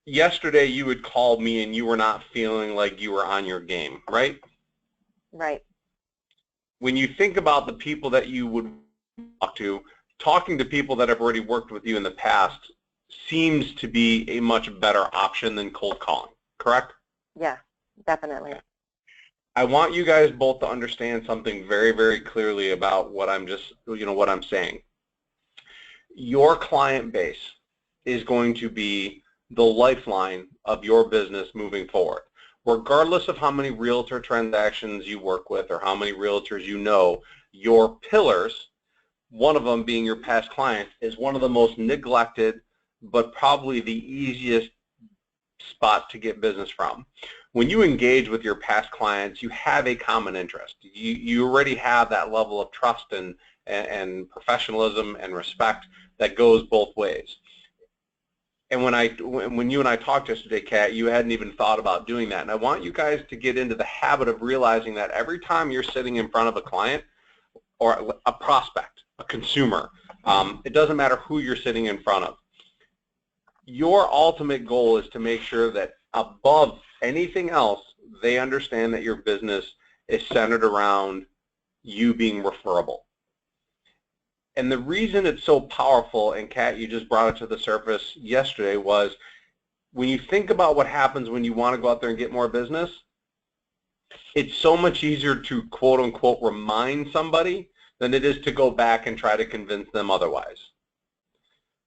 Yesterday you had called me and you were not feeling like you were on your game, right? Right. When you think about the people that you would talk to, talking to people that have already worked with you in the past seems to be a much better option than cold calling, correct? Yeah, definitely. I want you guys both to understand something very, very clearly about what what I'm saying. Your client base is going to be the lifeline of your business moving forward. Regardless of how many realtor transactions you work with or how many realtors you know, your pillars, one of them being your past clients, is one of the most neglected but probably the easiest spot to get business from. When you engage with your past clients, you have a common interest. You already have that level of trust and professionalism and respect that goes both ways. And when you and I talked yesterday, Kat, you hadn't even thought about doing that. And I want you guys to get into the habit of realizing that every time you're sitting in front of a client or a prospect, a consumer, it doesn't matter who you're sitting in front of. Your ultimate goal is to make sure that above anything else, they understand that your business is centered around you being referable. And the reason it's so powerful, and Kat, you just brought it to the surface yesterday, was when you think about what happens when you want to go out there and get more business, it's so much easier to quote unquote remind somebody than it is to go back and try to convince them otherwise.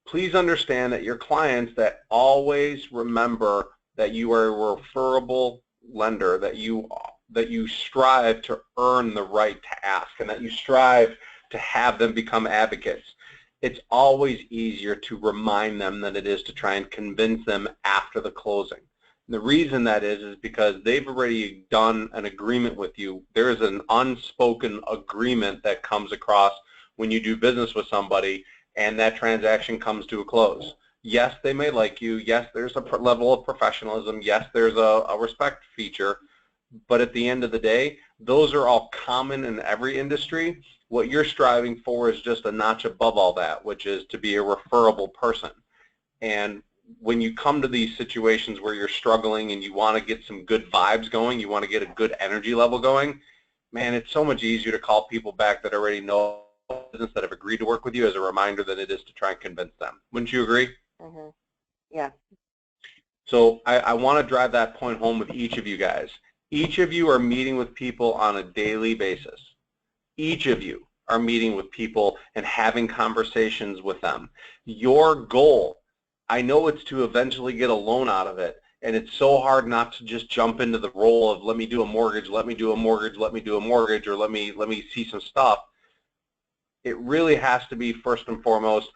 Please understand that your clients that always remember that you are a referable lender, that you strive to earn the right to ask, and that you strive to have them become advocates. It's always easier to remind them than it is to try and convince them after the closing. And the reason that is because they've already done an agreement with you. There is an unspoken agreement that comes across when you do business with somebody and that transaction comes to a close. Yes, they may like you. Yes, there's a level of professionalism. Yes, there's a respect feature. But at the end of the day, those are all common in every industry. What you're striving for is just a notch above all that, which is to be a referable person. And when you come to these situations where you're struggling and you want to get some good vibes going, you want to get a good energy level going, man, it's so much easier to call people back that already know business, that have agreed to work with you as a reminder than it is to try and convince them. Wouldn't you agree? Mm-hmm. Yeah. So I want to drive that point home with each of you guys. Each of you are meeting with people on a daily basis. Each of you are meeting with people and having conversations with them. Your goal, I know it's to eventually get a loan out of it, and it's so hard not to just jump into the role of let me do a mortgage, let me do a mortgage, let me do a mortgage, or let me see some stuff. It really has to be first and foremost,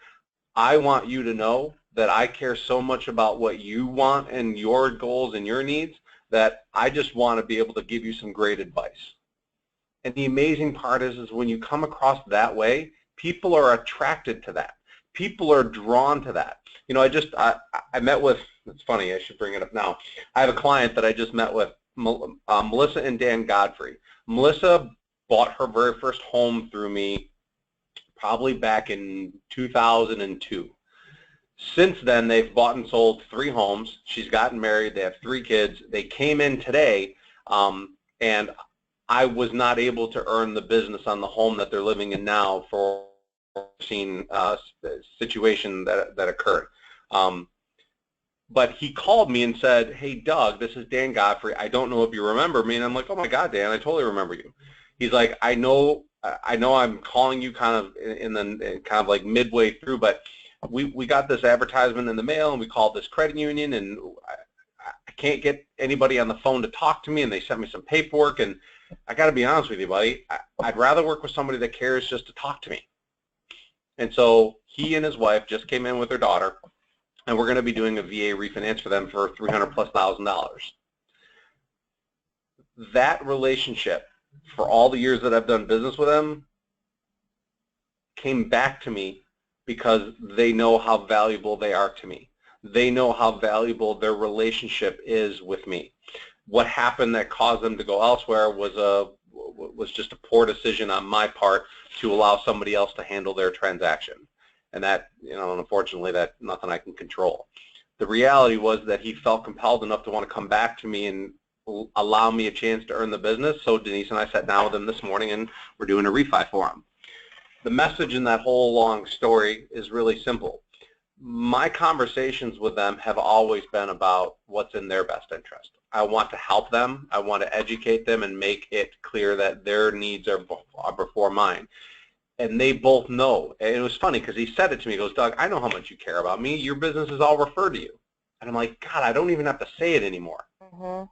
I want you to know that I care so much about what you want and your goals and your needs that I just want to be able to give you some great advice. And the amazing part is when you come across that way, people are attracted to that. People are drawn to that. You know, I met with, it's funny, I should bring it up now. I have a client that I just met with, Melissa and Dan Godfrey. Melissa bought her very first home through me probably back in 2002. Since then, they've bought and sold 3 homes. She's gotten married. They have 3 kids. They came in today, and I was not able to earn the business on the home that they're living in now for the situation that occurred. But he called me and said, "Hey, Doug, this is Dan Godfrey. I don't know if you remember me." And I'm like, "Oh my God, Dan, I totally remember you." He's like, "I know I'm calling you kind of kind of like midway through, but we got this advertisement in the mail and we called this credit union and I can't get anybody on the phone to talk to me, and they sent me some paperwork, and I got to be honest with you, buddy, I'd rather work with somebody that cares just to talk to me." And so he and his wife just came in with their daughter, and we're going to be doing a VA refinance for them for $300,000+. That relationship, for all the years that I've done business with them, came back to me because they know how valuable they are to me. They know how valuable their relationship is with me. What happened that caused them to go elsewhere was just a poor decision on my part to allow somebody else to handle their transaction. And that, you know, unfortunately, that's nothing I can control. The reality was that he felt compelled enough to want to come back to me and allow me a chance to earn the business. So Denise and I sat down with him this morning and we're doing a refi for him. The message in that whole long story is really simple. My conversations with them have always been about what's in their best interest. I want to help them. I want to educate them and make it clear that their needs are before mine. And they both know. And it was funny because he said it to me. He goes, Doug, I know how much you care about me. Your business is all referred to you. And I'm like, God, I don't even have to say it anymore. Mm-hmm.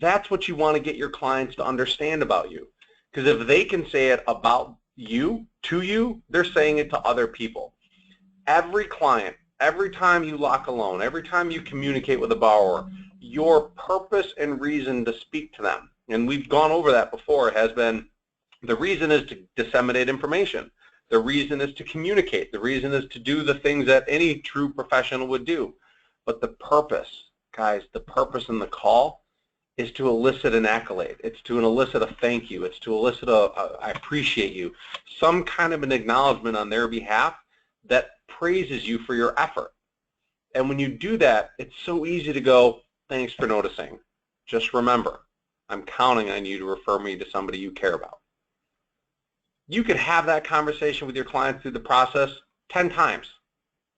That's what you want to get your clients to understand about you. Because if they can say it about you, to you, they're saying it to other people. Every client, every time you lock a loan, every time you communicate with a borrower, your purpose and reason to speak to them, and we've gone over that before, has been the reason is to disseminate information. The reason is to communicate. The reason is to do the things that any true professional would do. But the purpose, guys, the purpose in the call is to elicit an accolade. It's to elicit a thank you. It's to elicit I appreciate you. Some kind of an acknowledgement on their behalf that praises you for your effort. And when you do that, it's so easy to go, thanks for noticing. Just remember, I'm counting on you to refer me to somebody you care about. You could have that conversation with your clients through the process 10 times.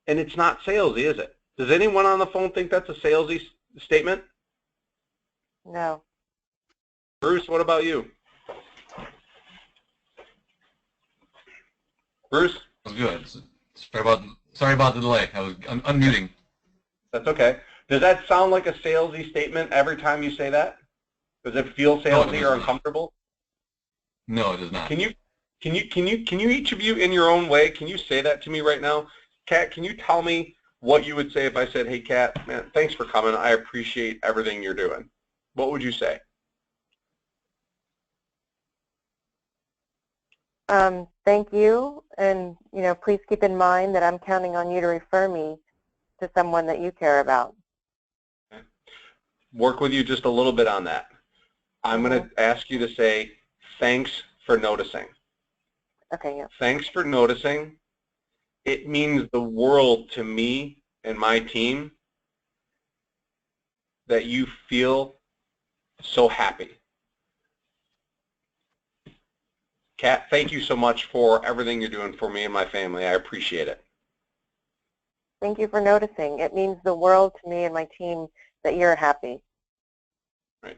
And it's not salesy, is it? Does anyone on the phone think that's a salesy statement? No. Bruce, what about you? Bruce? That was good. Sorry about the delay. I was unmuting. That's okay. Does that sound like a salesy statement every time you say that? Does it feel salesy or uncomfortable? No, it does not. Can you each of you in your own way, can you say that to me right now? Kat, can you tell me what you would say if I said, hey Kat, man, thanks for coming. I appreciate everything you're doing. What would you say? Thank you, and please keep in mind that I'm counting on you to refer me to someone that you care about. Okay. Work with you just a little bit on that. I'm going to ask you to say, thanks for noticing. Okay, yeah. Thanks for noticing. It means the world to me and my team that you feel so happy. Kat, thank you so much for everything you're doing for me and my family. I appreciate it. Thank you for noticing. It means the world to me and my team that you're happy. Right.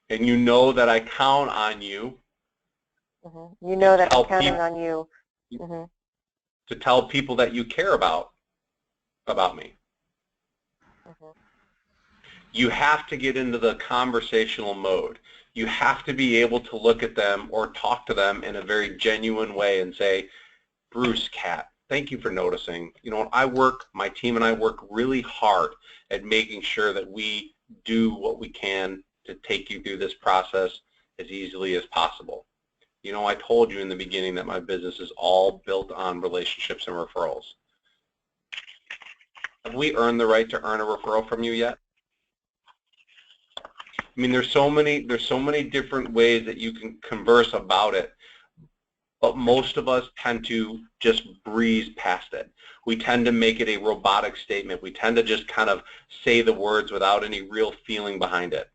And you know that I count on you. Mm-hmm. You know that I'm counting on you. Mm-hmm. To tell people that you care about me. Mm-hmm. You have to get into the conversational mode. You have to be able to look at them or talk to them in a very genuine way and say, Bruce, Kat, thank you for noticing. You know, my team and I work really hard at making sure that we do what we can to take you through this process as easily as possible. You know, I told you in the beginning that my business is all built on relationships and referrals. Have we earned the right to earn a referral from you yet? I mean, there's so many different ways that you can converse about it, but most of us tend to just breeze past it. We tend to make it a robotic statement. We tend to just kind of say the words without any real feeling behind it.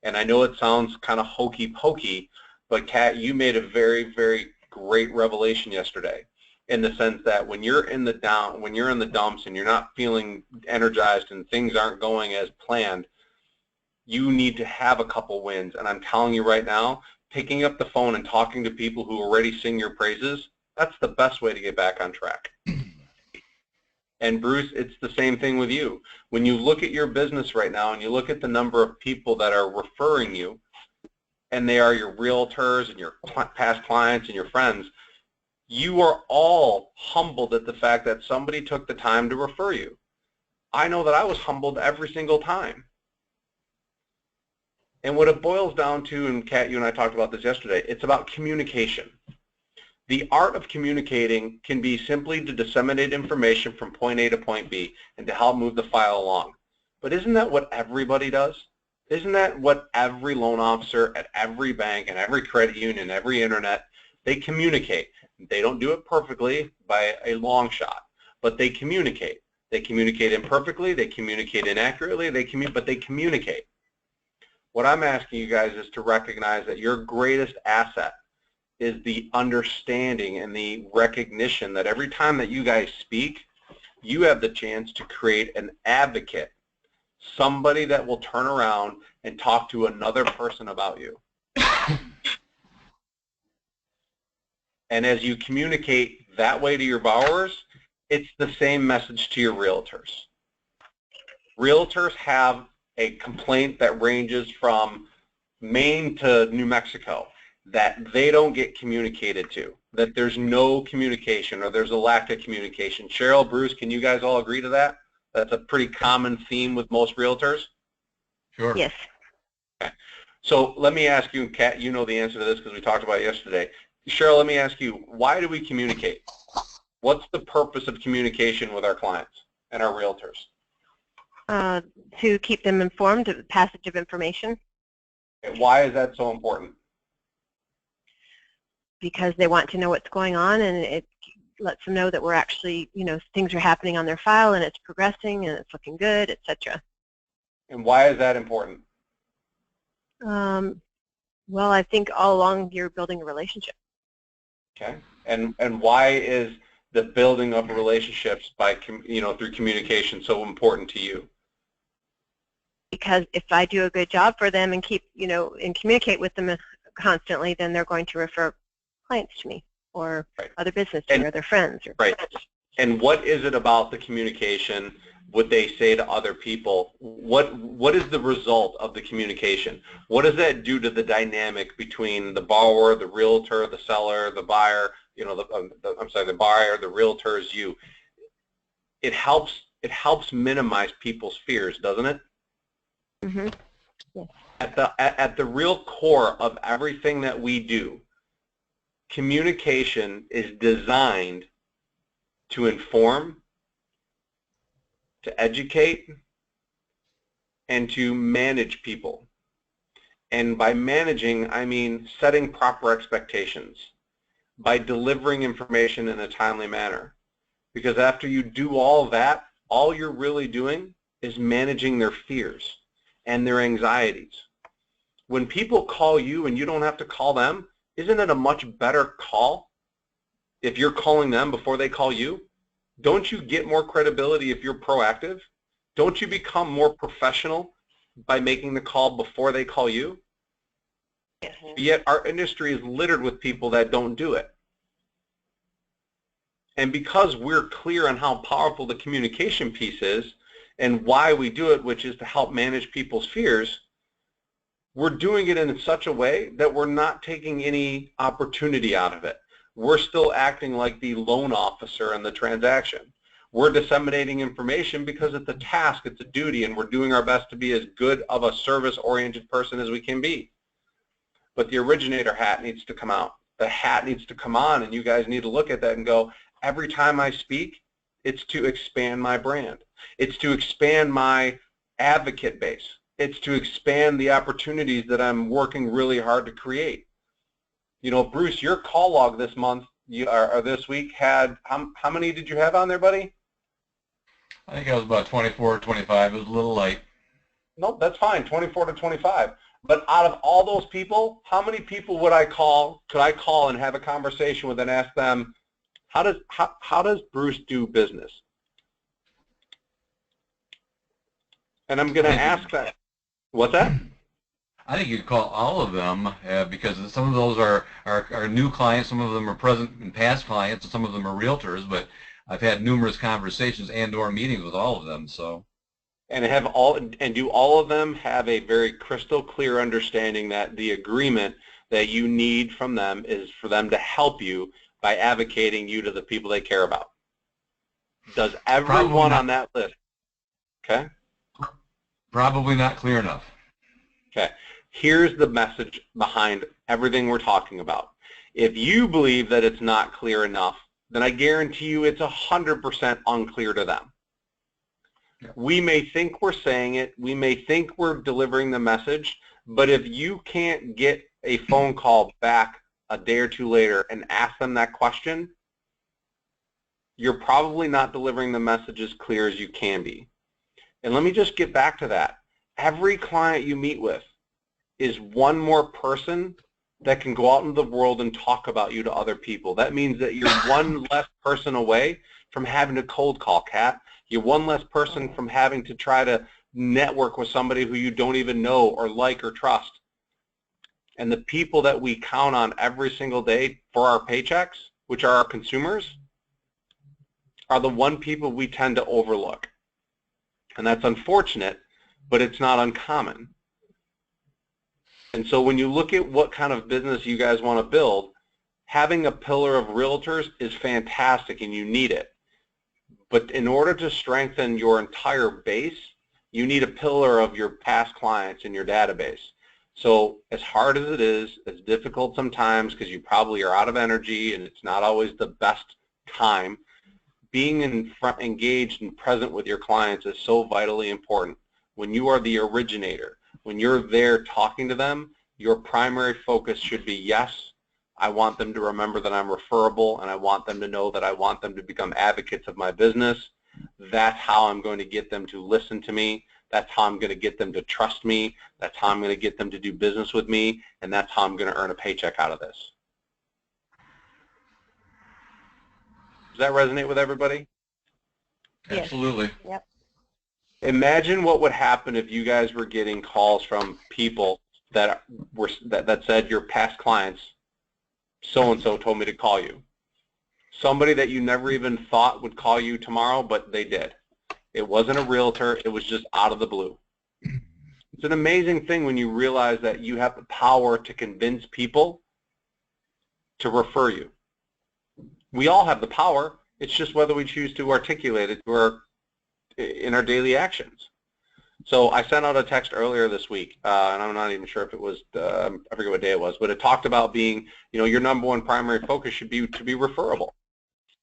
And I know it sounds kind of hokey pokey, but Kat, you made a very, very great revelation yesterday, in the sense that when you're in the dumps and you're not feeling energized and things aren't going as planned, you need to have a couple wins. And I'm telling you right now, picking up the phone and talking to people who already sing your praises, that's the best way to get back on track. And Bruce, it's the same thing with you. When you look at your business right now and you look at the number of people that are referring you, and they are your realtors and your past clients and your friends, you are all humbled at the fact that somebody took the time to refer you. I know that I was humbled every single time. And what it boils down to, and Kat, you and I talked about this yesterday, it's about communication. The art of communicating can be simply to disseminate information from point A to point B and to help move the file along. But isn't that what everybody does? Isn't that what every loan officer at every bank and every credit union, every internet, they communicate? They don't do it perfectly by a long shot, but they communicate. They communicate imperfectly, they communicate inaccurately, but they communicate. What I'm asking you guys is to recognize that your greatest asset is the understanding and the recognition that every time that you guys speak, you have the chance to create an advocate, somebody that will turn around and talk to another person about you. And as you communicate that way to your borrowers, it's the same message to your realtors. Realtors have a complaint that ranges from Maine to New Mexico that they don't get communicated to, that there's no communication or there's a lack of communication. Cheryl, Bruce, can you guys all agree to that? That's a pretty common theme with most realtors? Sure. Yes. Okay. So let me ask you, and Kat, you know the answer to this because we talked about it yesterday. Cheryl, let me ask you, why do we communicate? What's the purpose of communication with our clients and our realtors? To keep them informed of the passage of information. Okay, why is that so important? Because they want to know what's going on, and it lets them know that we're actually, things are happening on their file and it's progressing and it's looking good, etc. And why is that important? Well, I think all along you're building a relationship. Okay. And why is the building of relationships by through communication so important to you? Because if I do a good job for them and keep and communicate with them constantly, then they're going to refer clients to me or other business to me or their friends. Right. And what is it about the communication? What they say to other people? What is the result of the communication? What does that do to the dynamic between the borrower, the realtor, the seller, the buyer? The buyer, the realtor is you. It helps minimize people's fears, doesn't it? Mm-hmm. Yes. At the real core of everything that we do, communication is designed to inform, to educate, and to manage people. And by managing, I mean setting proper expectations, by delivering information in a timely manner. Because after you do all that, all you're really doing is managing their fears and their anxieties. When people call you and you don't have to call them, isn't it a much better call if you're calling them before they call you? Don't you get more credibility if you're proactive? Don't you become more professional by making the call before they call you? Mm-hmm. Yet our industry is littered with people that don't do it. And because we're clear on how powerful the communication piece is and why we do it, which is to help manage people's fears, we're doing it in such a way that we're not taking any opportunity out of it. We're still acting like the loan officer in the transaction. We're disseminating information because it's a task, it's a duty, and we're doing our best to be as good of a service-oriented person as we can be. But the originator hat needs to come out. The hat needs to come on, and you guys need to look at that and go, every time I speak, it's to expand my brand. It's to expand my advocate base. It's to expand the opportunities that I'm working really hard to create. Bruce, your call log this month or this week had, how many did you have on there, buddy? I think I was about 24 or 25. It was a little light. Nope, that's fine, 24 to 25. But out of all those people, how many people could I call and have a conversation with and ask them, how does Bruce do business? And I'm going to ask that. What's that? I think you could call all of them because some of those are new clients, some of them are present and past clients, and some of them are realtors, but I've had numerous conversations and/or meetings with all of them. So. And do all of them have a very crystal clear understanding that the agreement that you need from them is for them to help you by advocating you to the people they care about? Does everyone on that list? Okay. Probably not clear enough. Okay. Here's the message behind everything we're talking about. If you believe that it's not clear enough, then I guarantee you it's 100% unclear to them. We may think we're saying it, we may think we're delivering the message, but if you can't get a phone call back a day or two later and ask them that question, you're probably not delivering the message as clear as you can be. And let me just get back to that. Every client you meet with is one more person that can go out into the world and talk about you to other people. That means that you're one less person away from having to cold call, Kat. You're one less person from having to try to network with somebody who you don't even know or like or trust. And the people that we count on every single day for our paychecks, which are our consumers, are the one people we tend to overlook. And that's unfortunate, but it's not uncommon. And so when you look at what kind of business you guys want to build, having a pillar of realtors is fantastic and you need it. But in order to strengthen your entire base, you need a pillar of your past clients in your database. So as hard as it is, it's difficult sometimes because you probably are out of energy and it's not always the best time, being engaged and present with your clients is so vitally important. When you are the originator, when you're there talking to them, your primary focus should be, yes, I want them to remember that I'm referable, and I want them to know that I want them to become advocates of my business. That's how I'm going to get them to listen to me. That's how I'm going to get them to trust me. That's how I'm going to get them to do business with me, and that's how I'm going to earn a paycheck out of this. Does that resonate with everybody? Yes. Absolutely. Yep. Imagine what would happen if you guys were getting calls from people that said your past clients, so-and-so told me to call you. Somebody that you never even thought would call you tomorrow, but they did. It wasn't a realtor. It was just out of the blue. It's an amazing thing when you realize that you have the power to convince people to refer you. We all have the power. It's just whether we choose to articulate it in our daily actions. So I sent out a text earlier this week, and I'm not even sure if it was, I forget what day it was, but it talked about being, your number one primary focus should be to be referable.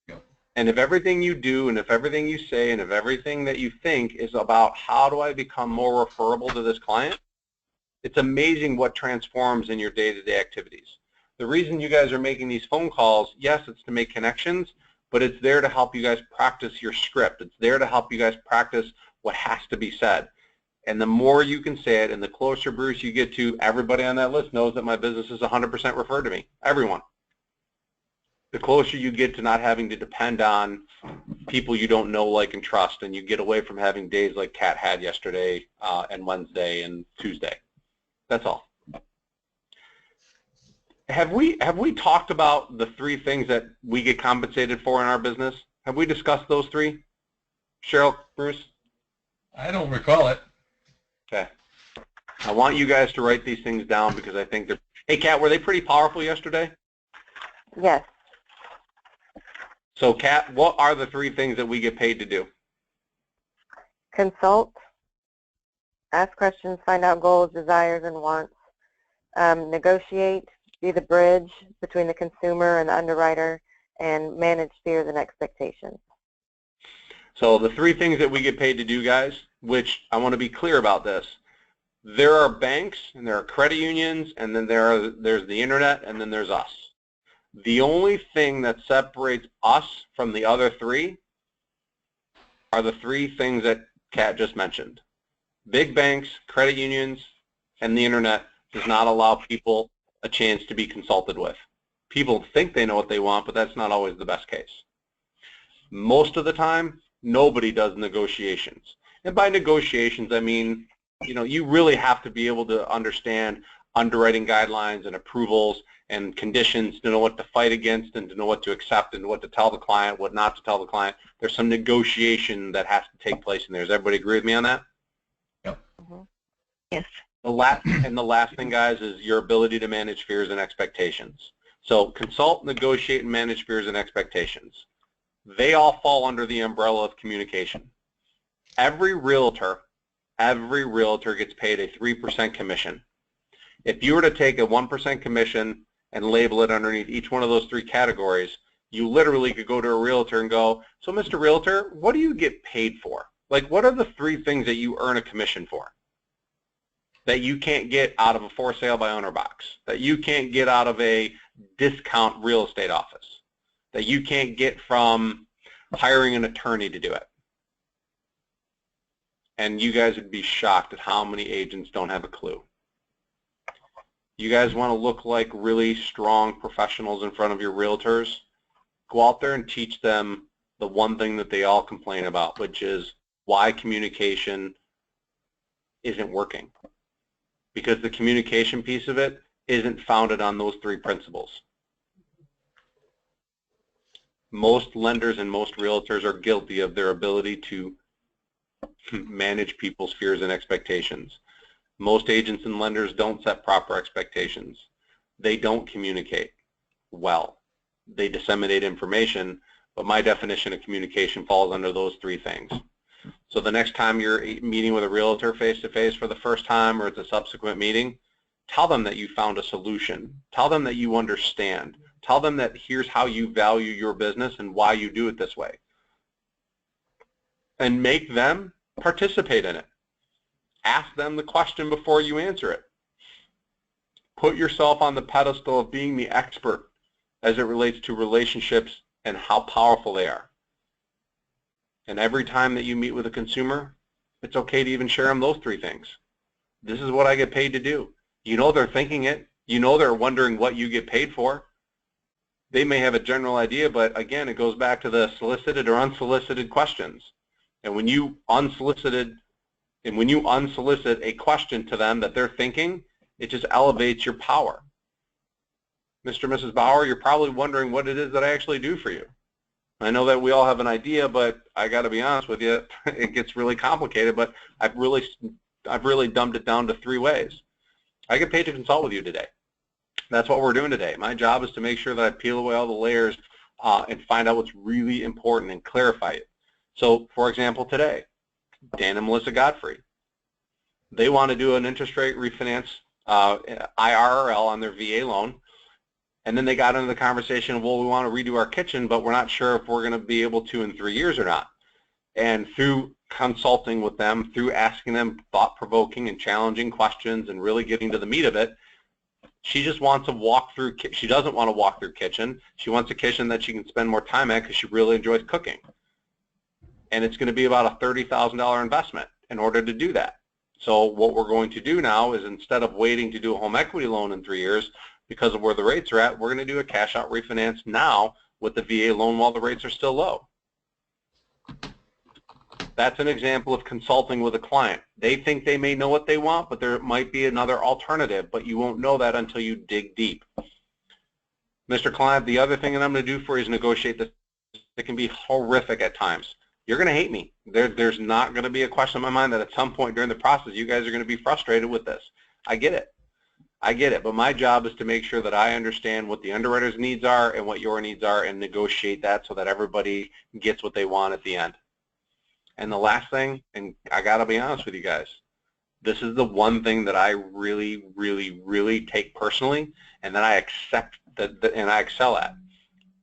Yep. And if everything you do and if everything you say and if everything that you think is about how do I become more referable to this client, it's amazing what transforms in your day-to-day activities. The reason you guys are making these phone calls, yes, it's to make connections, but it's there to help you guys practice your script. It's there to help you guys practice what has to be said. And the more you can say it and the closer, Bruce, you get to everybody on that list knows that my business is 100% referred to me. Everyone. The closer you get to not having to depend on people you don't know, like, and trust, and you get away from having days like Kat had yesterday and Wednesday and Tuesday. That's all. Have we talked about the three things that we get compensated for in our business? Have we discussed those three? Cheryl, Bruce? I don't recall it. Okay. I want you guys to write these things down because I think they're... Hey, Kat, were they pretty powerful yesterday? Yes. So, Kat, what are the three things that we get paid to do? Consult, ask questions, find out goals, desires, and wants, negotiate, be the bridge between the consumer and the underwriter, and manage fears and expectations. So the three things that we get paid to do, guys, which I want to be clear about this. There are banks, and there are credit unions, and then there's the internet, and then there's us. The only thing that separates us from the other three are the three things that Kat just mentioned. Big banks, credit unions, and the internet does not allow people a chance to be consulted with. People think they know what they want, but that's not always the best case. Most of the time, nobody does negotiations. And by negotiations, I mean, you really have to be able to understand underwriting guidelines and approvals and conditions to know what to fight against and to know what to accept and what to tell the client, what not to tell the client. There's some negotiation that has to take place in there. Does everybody agree with me on that? Yep. Mm-hmm. Yes. The last thing, guys, is your ability to manage fears and expectations. So consult, negotiate, and manage fears and expectations. They all fall under the umbrella of communication. Every realtor gets paid a 3% commission. If you were to take a 1% commission and label it underneath each one of those three categories, you literally could go to a realtor and go, so Mr. Realtor, what do you get paid for? Like, what are the three things that you earn a commission for that you can't get out of a for sale by owner box, that you can't get out of a discount real estate office, that you can't get from hiring an attorney to do it. And you guys would be shocked at how many agents don't have a clue. You guys want to look like really strong professionals in front of your realtors? Go out there and teach them the one thing that they all complain about, which is why communication isn't working. Because the communication piece of it isn't founded on those three principles. Most lenders and most realtors are guilty of their ability to manage people's fears and expectations. Most agents and lenders don't set proper expectations. They don't communicate well. They disseminate information, but my definition of communication falls under those three things. So the next time you're meeting with a realtor face-to-face for the first time, or it's a subsequent meeting, tell them that you found a solution. Tell them that you understand. Tell them that here's how you value your business and why you do it this way. And make them participate in it. Ask them the question before you answer it. Put yourself on the pedestal of being the expert as it relates to relationships and how powerful they are. And every time that you meet with a consumer, it's okay to even share them those three things. This is what I get paid to do. You know they're thinking it. You know they're wondering what you get paid for. They may have a general idea, but again, it goes back to the solicited or unsolicited questions. And when you unsolicit a question to them that they're thinking, it just elevates your power. Mr. and Mrs. Bauer, you're probably wondering what it is that I actually do for you. I know that we all have an idea, but I got to be honest with you, it gets really complicated, but I've really dumbed it down to three ways. I get paid to consult with you today. That's what we're doing today. My job is to make sure that I peel away all the layers and find out what's really important and clarify it. So, for example, today, Dan and Melissa Godfrey, they want to do an interest rate refinance IRRL on their VA loan. And then they got into the conversation, well, we want to redo our kitchen, but we're not sure if we're going to be able to in 3 years or not. And through consulting with them, through asking them thought-provoking and challenging questions and really getting to the meat of it, she just wants to walk through, she doesn't want to walk through kitchen. She wants a kitchen that she can spend more time at because she really enjoys cooking. And it's going to be about a $30,000 investment in order to do that. So what we're going to do now is, instead of waiting to do a home equity loan in 3 years, because of where the rates are at, we're going to do a cash out refinance now with the VA loan while the rates are still low. That's an example of consulting with a client. They think they may know what they want, but there might be another alternative, but you won't know that until you dig deep. Mr. Client, the other thing that I'm going to do for you is negotiate this. It can be horrific at times. You're going to hate me. There's not going to be a question in my mind that at some point during the process you guys are going to be frustrated with this. I get it. I get it, but my job is to make sure that I understand what the underwriter's needs are and what your needs are and negotiate that so that everybody gets what they want at the end. And the last thing, and I got to be honest with you guys, this is the one thing that I really, really, really take personally and that I accept and I excel at.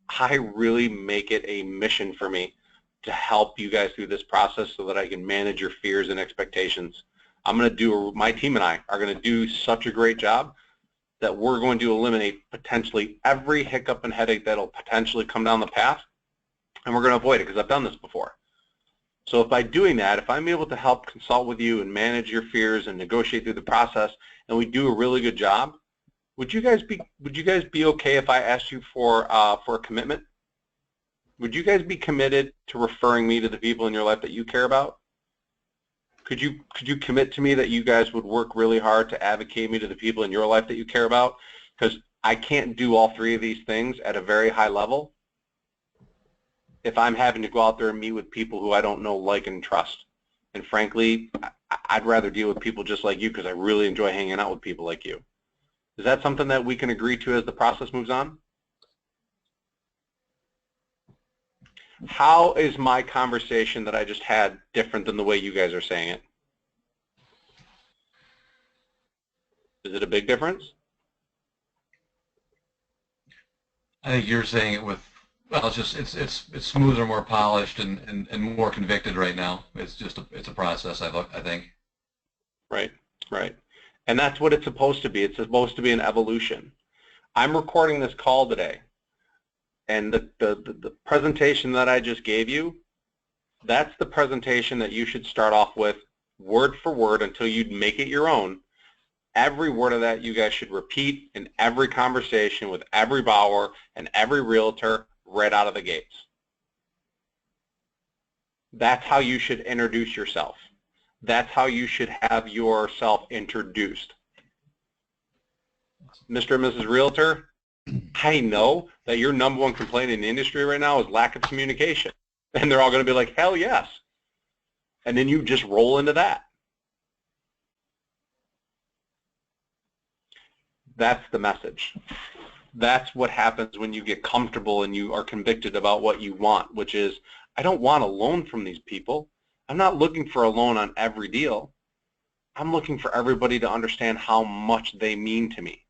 I really make it a mission for me to help you guys through this process so that I can manage your fears and expectations. My team and I are going to do such a great job that we're going to eliminate potentially every hiccup and headache that'll potentially come down the path, and we're going to avoid it because I've done this before. So by doing that, if I'm able to help consult with you and manage your fears and negotiate through the process, and we do a really good job, would you guys be okay if I asked you for a commitment? Would you guys be committed to referring me to the people in your life that you care about? Could you commit to me that you guys would work really hard to advocate me to the people in your life that you care about? Because I can't do all three of these things at a very high level if I'm having to go out there and meet with people who I don't know, like, and trust. And frankly, I'd rather deal with people just like you because I really enjoy hanging out with people like you. Is that something that we can agree to as the process moves on? How is my conversation that I just had different than the way you guys are saying it? Is it a big difference? I think you're saying it with, well, it's smoother, more polished, and more convicted right now. It's a process, I think. Right. And that's what it's supposed to be. It's supposed to be an evolution. I'm recording this call today. And the presentation that I just gave you, that's the presentation that you should start off with word for word until you make it your own. Every word of that you guys should repeat in every conversation with every borrower and every realtor right out of the gates. That's how you should introduce yourself. That's how you should have yourself introduced. Mr. and Mrs. Realtor, I know that your number one complaint in the industry right now is lack of communication. And they're all going to be like, hell yes. And then you just roll into that. That's the message. That's what happens when you get comfortable and you are convicted about what you want, which is, I don't want a loan from these people. I'm not looking for a loan on every deal. I'm looking for everybody to understand how much they mean to me.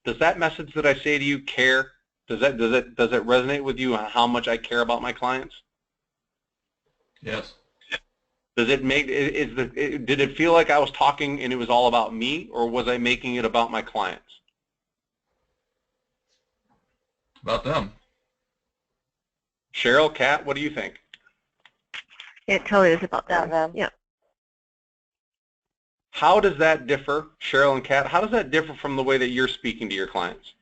Does that message that I say to you care? Does it resonate with you on how much I care about my clients? Yes. Does it make did it feel like I was talking and it was all about me, or was I making it about my clients? About them. Cheryl, Kat, what do you think? It totally is about them. them. Yeah. How does that differ, Cheryl and Kat, how does that differ from the way that you're speaking to your clients?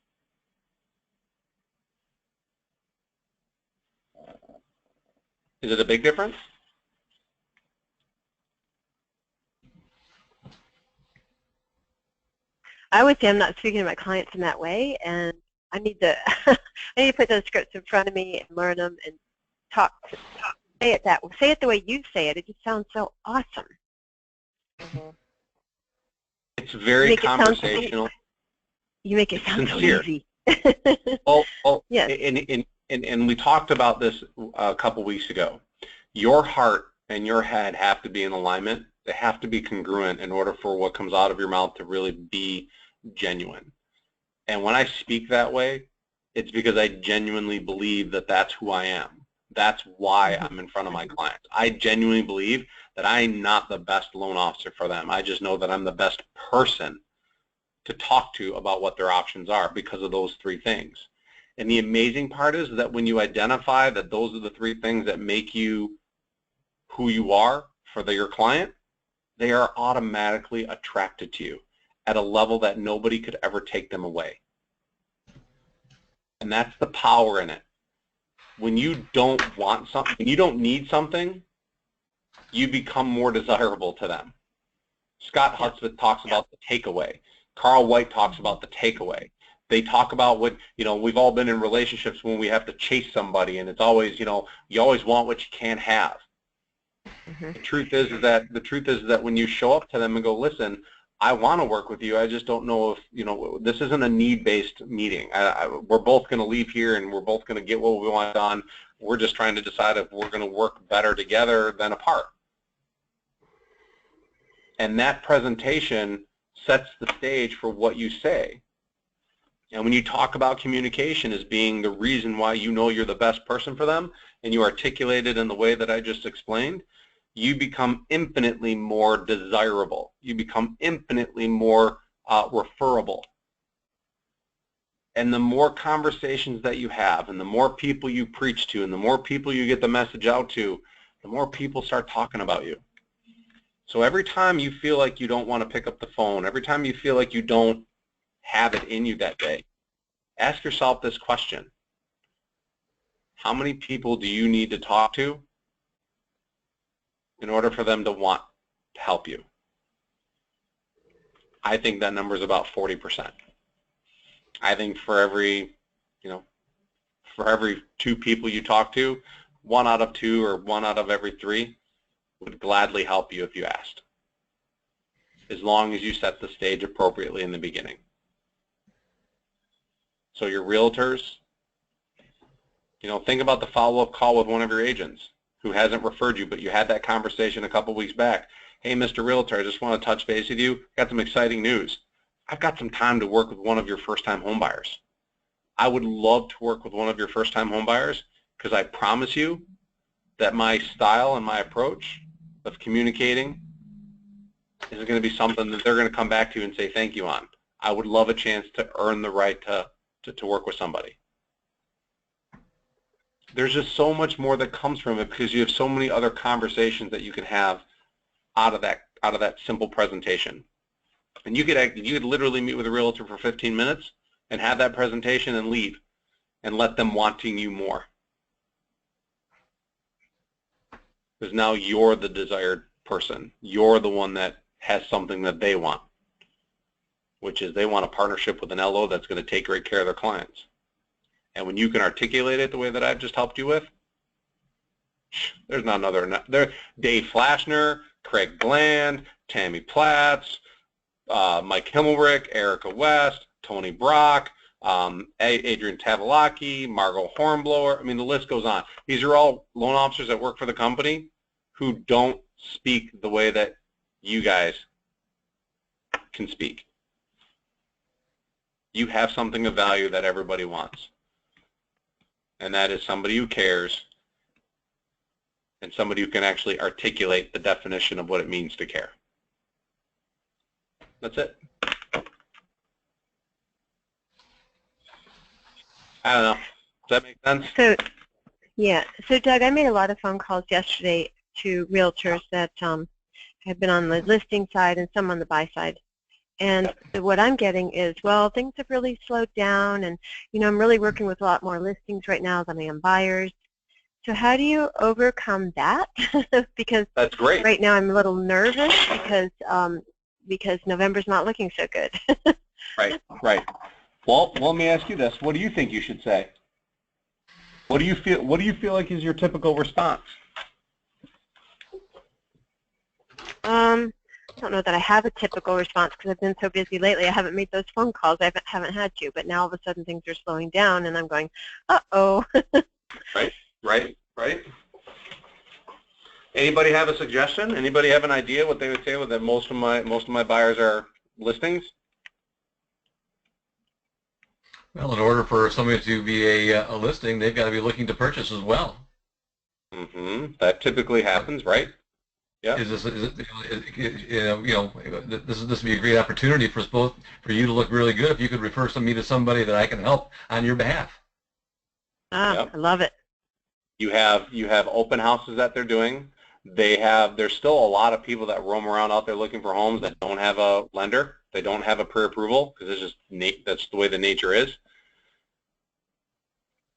Is it a big difference? I would say I'm not speaking to my clients in that way, and I need to I need to put those scripts in front of me and learn them and say it the way you say it. It just sounds so awesome. Mm-hmm. It's very conversational. You make it sound sincere. so easy. Yes. And we talked about this a couple weeks ago. Your heart and your head have to be in alignment. They have to be congruent in order for what comes out of your mouth to really be genuine. And when I speak that way, it's because I genuinely believe that that's who I am. That's why I'm in front of my clients. I genuinely believe that I'm not the best loan officer for them. I just know that I'm the best person to talk to about what their options are because of those three things. And the amazing part is that when you identify that those are the three things that make you who you are for your client, they are automatically attracted to you at a level that nobody could ever take them away. And that's the power in it. When you don't want something, when you don't need something, you become more desirable to them. Scott Hudspeth talks about the takeaway. Carl White talks about the takeaway. They talk about what, we've all been in relationships when we have to chase somebody, and it's always, you always want what you can't have. Mm-hmm. The truth is that when you show up to them and go, listen, I want to work with you. I just don't know if, this isn't a need-based meeting. We're both going to leave here and we're both going to get what we want done. We're just trying to decide if we're going to work better together than apart. And that presentation sets the stage for what you say. And when you talk about communication as being the reason why you know you're the best person for them, and you articulate it in the way that I just explained, you become infinitely more desirable. You become infinitely more referable. And the more conversations that you have, and the more people you preach to, and the more people you get the message out to, the more people start talking about you. So every time you feel like you don't want to pick up the phone, every time you feel like you don't have it in you that day, ask yourself this question. How many people do you need to talk to in order for them to want to help you? I think that number is about 40%. I think for every, for every 2 people you talk to, 1 out of 2 or 1 out of every 3 would gladly help you if you asked, as long as you set the stage appropriately in the beginning. So your realtors, think about the follow-up call with one of your agents who hasn't referred you, but you had that conversation a couple weeks back. Hey, Mr. Realtor, I just want to touch base with you. Got some exciting news. I've got some time to work with one of your first-time home buyers. I would love to work with one of your first-time home buyers because I promise you that my style and my approach of communicating is going to be something that they're going to come back to you and say thank you on. I would love a chance to earn the right to work with somebody. there's just so much more that comes from it because you have so many other conversations that you can have out of that simple presentation. And you could literally meet with a realtor for 15 minutes and have that presentation and leave and let them wanting you more. Because now you're the desired person. You're the one that has something that they want, which is they want a partnership with an LO that's going to take great care of their clients. And when you can articulate it the way that I've just helped you with, there's not another. Dave Flashner, Craig Bland, Tammy Platts, Mike Himmelrick, Erica West, Tony Brock, Adrian Tavalaki, Margot Hornblower. I mean, the list goes on. These are all loan officers that work for the company who don't speak the way that you guys can speak. You have something of value that everybody wants, and that is somebody who cares and somebody who can actually articulate the definition of what it means to care. That's it. I don't know. Does that make sense? So, yeah. So, Doug, I made a lot of phone calls yesterday to realtors that have been on the listing side and some on the buy side. And what I'm getting is, well, things have really slowed down, and, you know, I'm really working with a lot more listings right now than I am buyers. So how do you overcome that? Because that's great. Right now I'm a little nervous because November's not looking so good. Right. Well, let me ask you this: what do you think you should say? What do you feel like is your typical response? I don't know that I have a typical response because I've been so busy lately. I haven't made those phone calls. I haven't had to. But now all of a sudden things are slowing down, and I'm going, uh-oh. Right. Anybody have a suggestion? Anybody have an idea what they would say with that most of my buyers are listings? Well, in order for somebody to be a listing, they've got to be looking to purchase as well. Mm-hmm. That typically happens, right? Yeah. This would be a great opportunity for us both, for you to look really good if you could refer me to somebody that I can help on your behalf. Yep. I love it. You have open houses that they're doing. There's still a lot of people that roam around out there looking for homes that don't have a lender. They don't have a pre-approval because that's the way the nature is.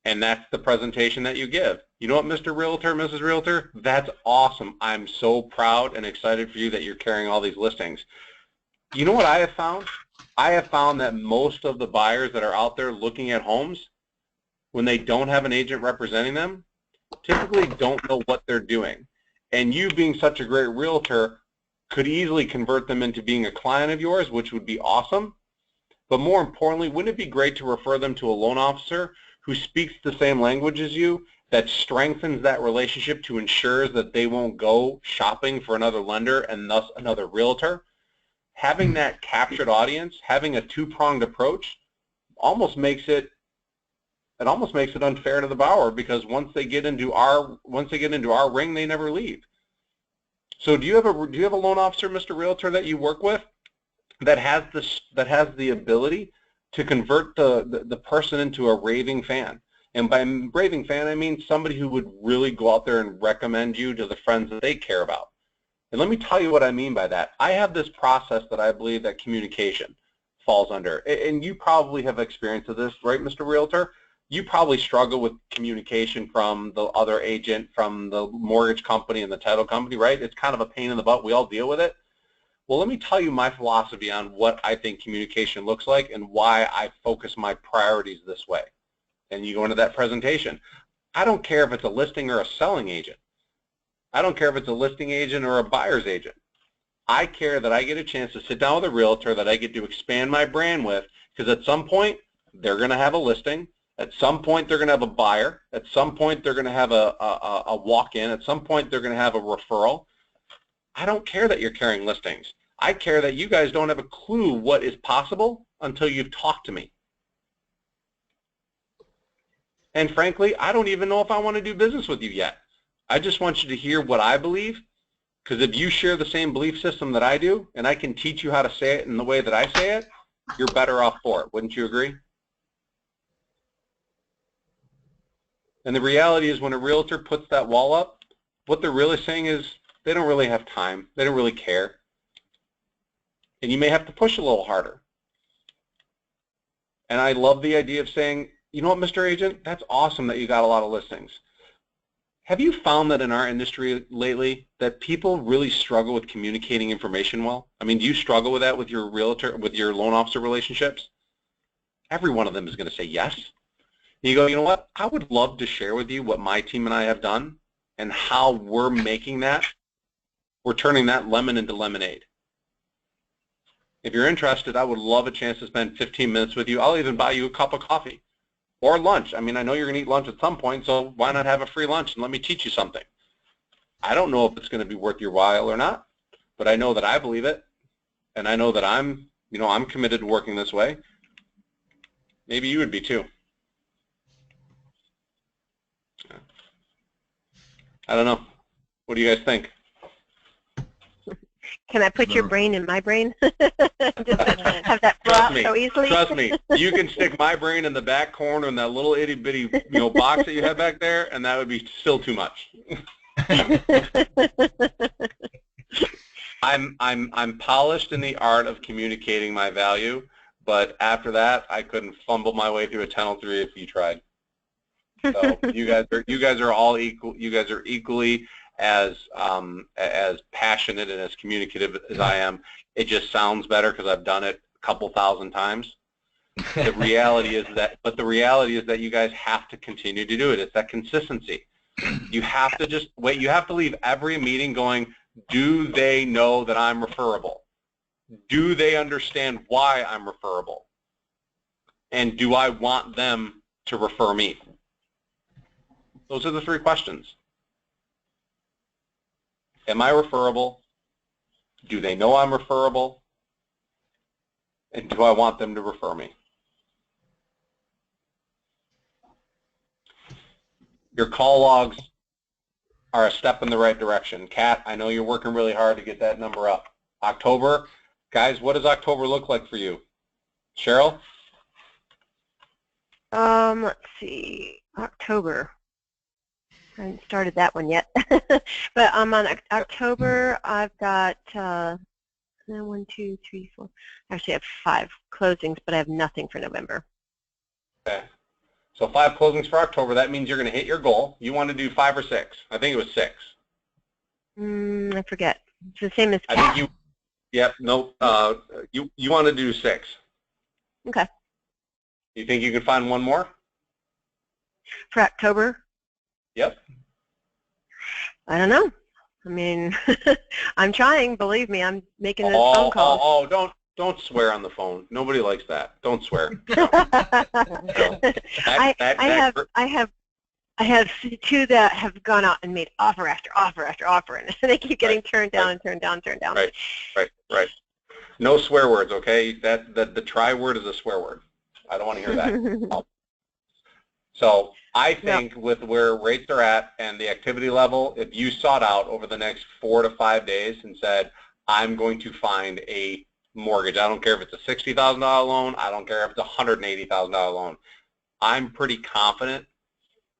And that's the presentation that you give. You know what, Mr. Realtor, Mrs. Realtor? That's awesome. I'm so proud and excited for you that you're carrying all these listings. You know what I have found? I have found that most of the buyers that are out there looking at homes, when they don't have an agent representing them, typically don't know what they're doing. And you being such a great realtor could easily convert them into being a client of yours, which would be awesome. But more importantly, wouldn't it be great to refer them to a loan officer who speaks the same language as you, that strengthens that relationship to ensure that they won't go shopping for another lender and thus another realtor? Having that captured audience, having a two-pronged approach, almost makes it unfair to the borrower, because once they get into our ring, they never leave. So do you have a loan officer, Mr. Realtor, that you work with that has the ability to convert the person into a raving fan? And by raving fan, I mean somebody who would really go out there and recommend you to the friends that they care about. And let me tell you what I mean by that. I have this process that I believe that communication falls under. And you probably have experience of this, right, Mr. Realtor? You probably struggle with communication from the other agent, from the mortgage company and the title company, right? It's kind of a pain in the butt. We all deal with it. Well, let me tell you my philosophy on what I think communication looks like and why I focus my priorities this way. And you go into that presentation. I don't care if it's a listing or a selling agent. I don't care if it's a listing agent or a buyer's agent. I care that I get a chance to sit down with a realtor that I get to expand my brand with, because at some point they're going to have a listing. At some point they're going to have a buyer. At some point they're going to have a walk-in. At some point they're going to have a referral. I don't care that you're carrying listings. I care that you guys don't have a clue what is possible until you've talked to me. And frankly, I don't even know if I want to do business with you yet. I just want you to hear what I believe, because if you share the same belief system that I do, and I can teach you how to say it in the way that I say it, you're better off for it. Wouldn't you agree? And the reality is when a realtor puts that wall up, what they're really saying is they don't really have time. They don't really care. And you may have to push a little harder. And I love the idea of saying, you know what, Mr. Agent, that's awesome that you got a lot of listings. Have you found that in our industry lately that people really struggle with communicating information well? I mean, do you struggle with that with your realtor, with your loan officer relationships? Every one of them is going to say yes. And you go, you know what, I would love to share with you what my team and I have done and how we're making that, we're turning that lemon into lemonade. If you're interested, I would love a chance to spend 15 minutes with you. I'll even buy you a cup of coffee or lunch. I mean, I know you're going to eat lunch at some point, so why not have a free lunch and let me teach you something? I don't know if it's going to be worth your while or not, but I know that I believe it, and I know that I'm committed to working this way. Maybe you would be too. I don't know. What do you guys think? Can I put your brain in my brain? Just have that flop so easily? Trust me. You can stick my brain in the back corner in that little itty bitty box that you have back there, and that would be still too much. I'm polished in the art of communicating my value, but after that, I couldn't fumble my way through a 1003 if you tried. So you guys are all equal. You guys are equally as passionate and as communicative as I am. It just sounds better because I've done it a couple thousand times. The reality is that you guys have to continue to do it. It's that consistency. You have to just wait. You have to leave every meeting going, do they know that I'm referable? Do they understand why I'm referable? And do I want them to refer me? Those are the three questions. Am I referable? Do they know I'm referable? And do I want them to refer me? Your call logs are a step in the right direction. Kat, I know you're working really hard to get that number up. October, guys, what does October look like for you? Cheryl? Let's see, October. I haven't started that one yet. But on October, I've got 1, 2, 3, 4. Actually, I have 5 closings, but I have nothing for November. Okay. So 5 closings for October. That means you're going to hit your goal. You want to do 5 or 6? I think it was 6. I forget. It's the same as Kat. I think you. Yep. Nope. You want to do 6. Okay. You think you can find one more? For October? Yep. I don't know. I mean, I'm trying. Believe me, I'm making those phone calls. Oh, don't swear on the phone. Nobody likes that. Don't swear. I have 2 that have gone out and made offer after offer after offer, and they keep getting turned down and turned down, turned down. Right. No swear words, okay? The try word is a swear word. I don't want to hear that. So I think with where rates are at and the activity level, if you sought out over the next 4 to 5 days and said, I'm going to find a mortgage, I don't care if it's a $60,000 loan, I don't care if it's a $180,000 loan, I'm pretty confident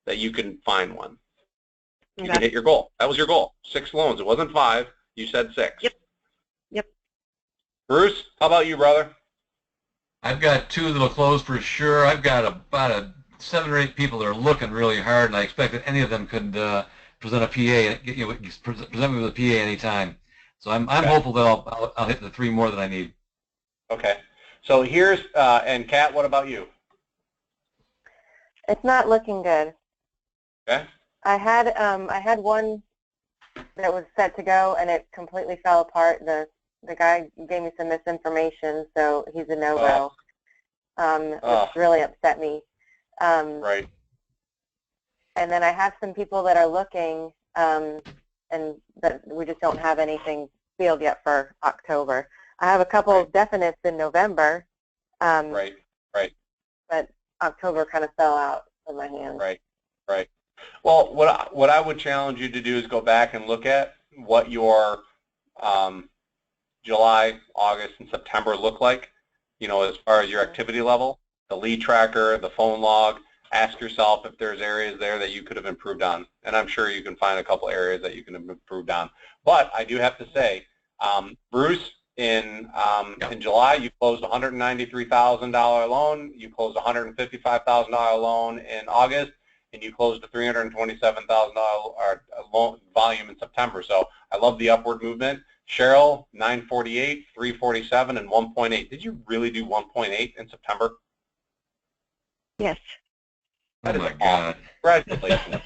that you can find one. You can hit your goal. That was your goal. 6 loans. It wasn't 5. You said 6. Yep. Bruce, how about you, brother? I've got 2 that'll close for sure. I've got about 7 or 8 people that are looking really hard, and I expect that any of them could present a PA, present me with a PA anytime. So I'm hopeful that I'll hit the 3 more that I need. Okay. So here's and Kat, what about you? It's not looking good. Okay. I had one that was set to go, and it completely fell apart. The guy gave me some misinformation, so he's a no-go. Which really upset me. Right. And then I have some people that are looking, and that we just don't have anything sealed yet for October. I have a couple of definites in November. Right. But October kind of fell out of my hands. Right. Well, what I would challenge you to do is go back and look at what your July, August, and September look like, as far as your activity level, the lead tracker, the phone log. ask yourself if there's areas there that you could have improved on. And I'm sure you can find a couple areas that you can have improved on. But I do have to say, Bruce, in July, you closed a $193,000 loan. You closed a $155,000 loan in August, and you closed a $327,000 loan volume in September. So I love the upward movement. Cheryl, 948, 347, and 1.8. Did you really do 1.8 in September? Yes. That Oh is my awesome. God. Congratulations.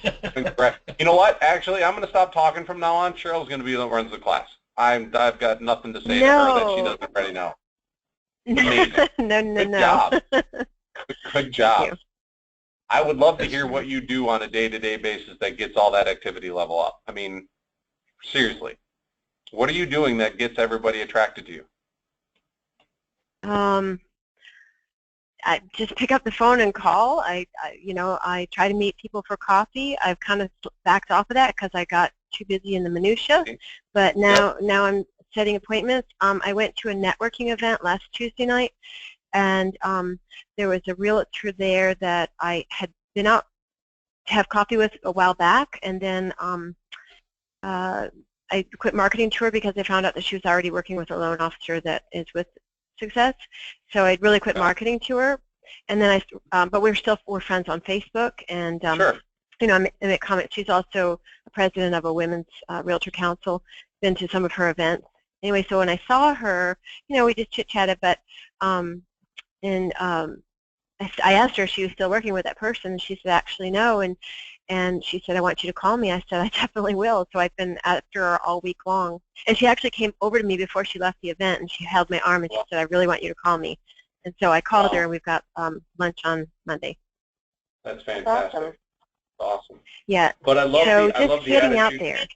You know what? Actually, I'm going to stop talking from now on. Cheryl's going to be the one that runs the class. I've got nothing to say to her that she doesn't already know. Amazing. No. Good job. Good job. Thank you. I would love to hear what you do on a day-to-day basis that gets all that activity level up. I mean, seriously. What are you doing that gets everybody attracted to you? I just pick up the phone and call. I try to meet people for coffee. I've kind of backed off of that because I got too busy in the minutia. But now I'm setting appointments. I went to a networking event last Tuesday night, and there was a realtor there that I had been out to have coffee with a while back, and then I quit marketing to her because I found out that she was already working with a loan officer that is with Success. So I'd really quit marketing to her, and then but we're friends on Facebook, and Sure. I make comments. She's also a president of a women's realtor council. Been to some of her events. Anyway, so when I saw her, we just chit-chatted, but I asked her if she was still working with that person, and she said actually no, and she said, I want you to call me. I said, I definitely will. So I've been after her all week long. And she actually came over to me before she left the event, and she held my arm, and she said, I really want you to call me. And so I called her, and we've got lunch on Monday. That's fantastic. Awesome. Yeah. But I love the getting out attitude.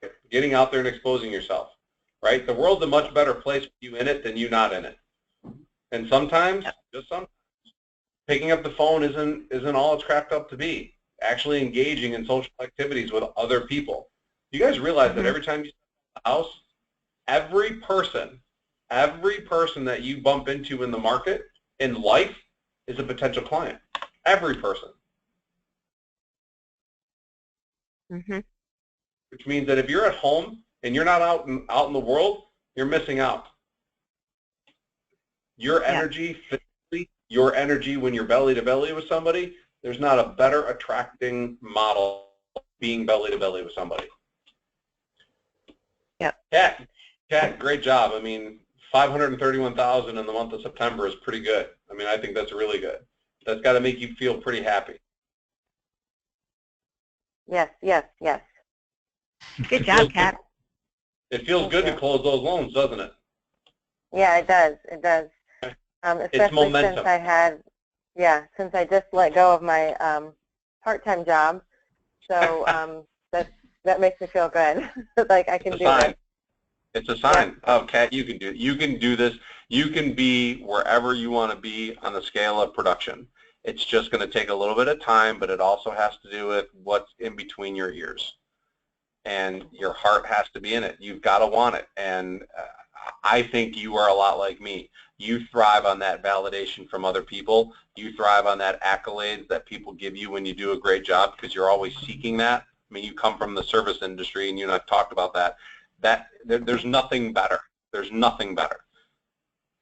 there. Getting out there and exposing yourself, right? The world's a much better place with you in it than you not in it. And sometimes, just sometimes, picking up the phone isn't all it's cracked up to be. Actually engaging in social activities with other people. You guys realize that every time you step in the house, every person that you bump into in the market, in life, is a potential client. Every person. Which means that if you're at home and you're not out in the world, you're missing out. Your energy, physically, your energy when you're belly to belly with somebody, there's not a better attracting model being belly to belly with somebody. Yep. Kat, great job. I mean, $531,000 in the month of September is pretty good. I mean, I think that's really good. That's got to make you feel pretty happy. Yes. Good job, Kat. It feels good to close those loans, doesn't it? Yeah, it does. Especially since I just let go of my part-time job. So that makes me feel good. Like I can do this. It's a sign. Yeah. Oh, Kat, you can do it. You can do this. You can be wherever you want to be on the scale of production. It's just going to take a little bit of time, but it also has to do with what's in between your ears. And your heart has to be in it. You've got to want it. And I think you are a lot like me. You thrive on that validation from other people. You thrive on that accolades that people give you when you do a great job because you're always seeking that. I mean, you come from the service industry, and you and I've talked about that. There's nothing better. There's nothing better.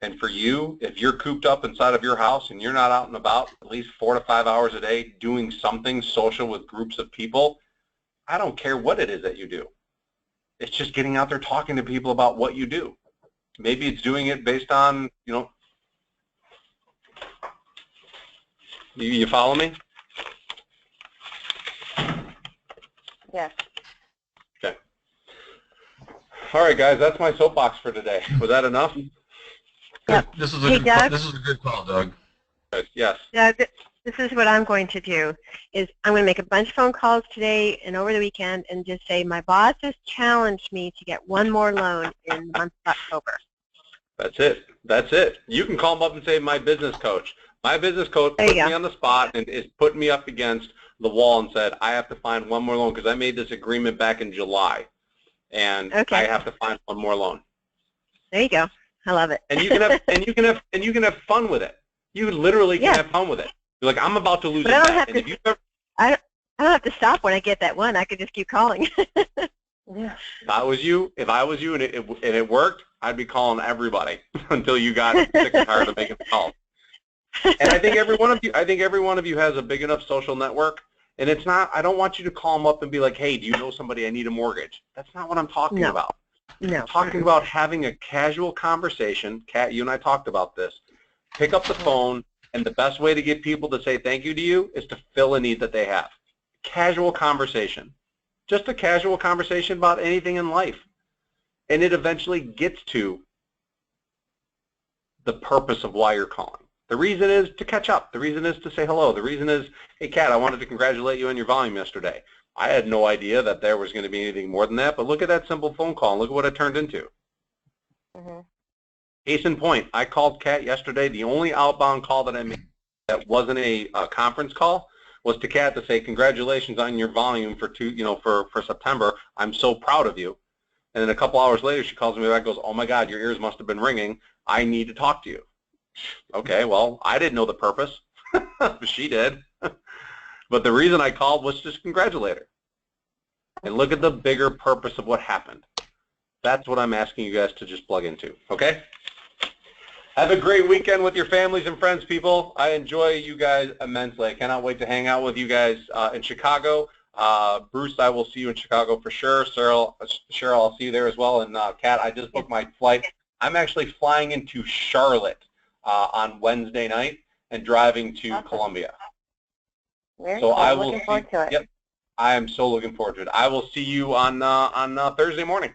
And for you, if you're cooped up inside of your house and you're not out and about at least 4 to 5 hours a day doing something social with groups of people, I don't care what it is that you do. It's just getting out there talking to people about what you do. Maybe it's doing it based on, you follow me? Yeah. Okay. All right, guys, that's my soapbox for today. Was that enough? Yep. This is a good call, Doug. Yes. Doug, this is what I'm going to do. I'm going to make a bunch of phone calls today and over the weekend and just say my boss has challenged me to get one more loan in the month of October. That's it. That's it. You can call them up and say my business coach. My business coach put me on the spot and is putting me up against the wall and said I have to find one more loan because I made this agreement back in July, and I have to find one more loan. There you go. I love it. And you can have fun with it. You literally can have fun with it. You're like, I'm about to lose But a I don't bet. have And to. if you ever, I don't have to stop when I get that one. I could just keep calling. Yeah. if I was you and it worked, I'd be calling everybody until you got sick and tired of making the calls. And I think every one of you has a big enough social network. And it's not, I don't want you to call them up and be like, hey, do you know somebody? I need a mortgage. That's not what I'm talking No. about. No. I'm talking about having a casual conversation. Kat, you and I talked about this. Pick up the phone, and the best way to get people to say thank you to you is to fill a need that they have. Casual conversation. Just a casual conversation about anything in life. And it eventually gets to the purpose of why you're calling. The reason is to catch up. The reason is to say hello. The reason is, hey, Kat, I wanted to congratulate you on your volume yesterday. I had no idea that there was going to be anything more than that, but look at that simple phone call and look at what it turned into. Mm-hmm. Case in point, I called Kat yesterday. The only outbound call that I made that wasn't a conference call was to Kat to say, congratulations on your volume for September. I'm so proud of you. And then a couple hours later, she calls me back and goes, oh my God, your ears must have been ringing. I need to talk to you. Okay, well, I didn't know the purpose. She did. But the reason I called was just to congratulate her. And look at the bigger purpose of what happened. That's what I'm asking you guys to just plug into, okay? Have a great weekend with your families and friends, people. I enjoy you guys immensely. I cannot wait to hang out with you guys in Chicago. Bruce, I will see you in Chicago for sure. Cheryl, I'll see you there as well. And Kat, I just booked my flight. I'm actually flying into Charlotte on Wednesday night and driving to Columbia. Very So cool. I will Looking forward to it. Yep, I am so looking forward to it. I will see you on Thursday morning.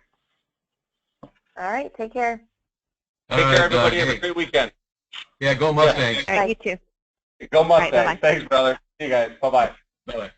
All right. Take care. Take care, everybody. Have Hey, a great weekend. yeah, go Mustangs. All right, you too. Go right, Mustangs. bye-bye. Thanks, brother. See you guys. Bye-bye. Bye.